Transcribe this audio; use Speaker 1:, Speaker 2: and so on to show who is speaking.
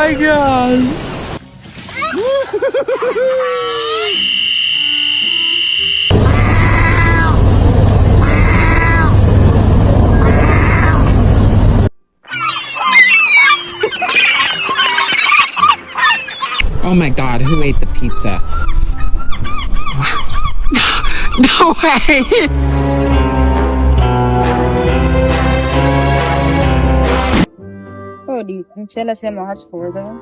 Speaker 1: my god!
Speaker 2: Oh my god, who ate the pizza? No way!
Speaker 3: Oh, di sila siya mga 4 daw.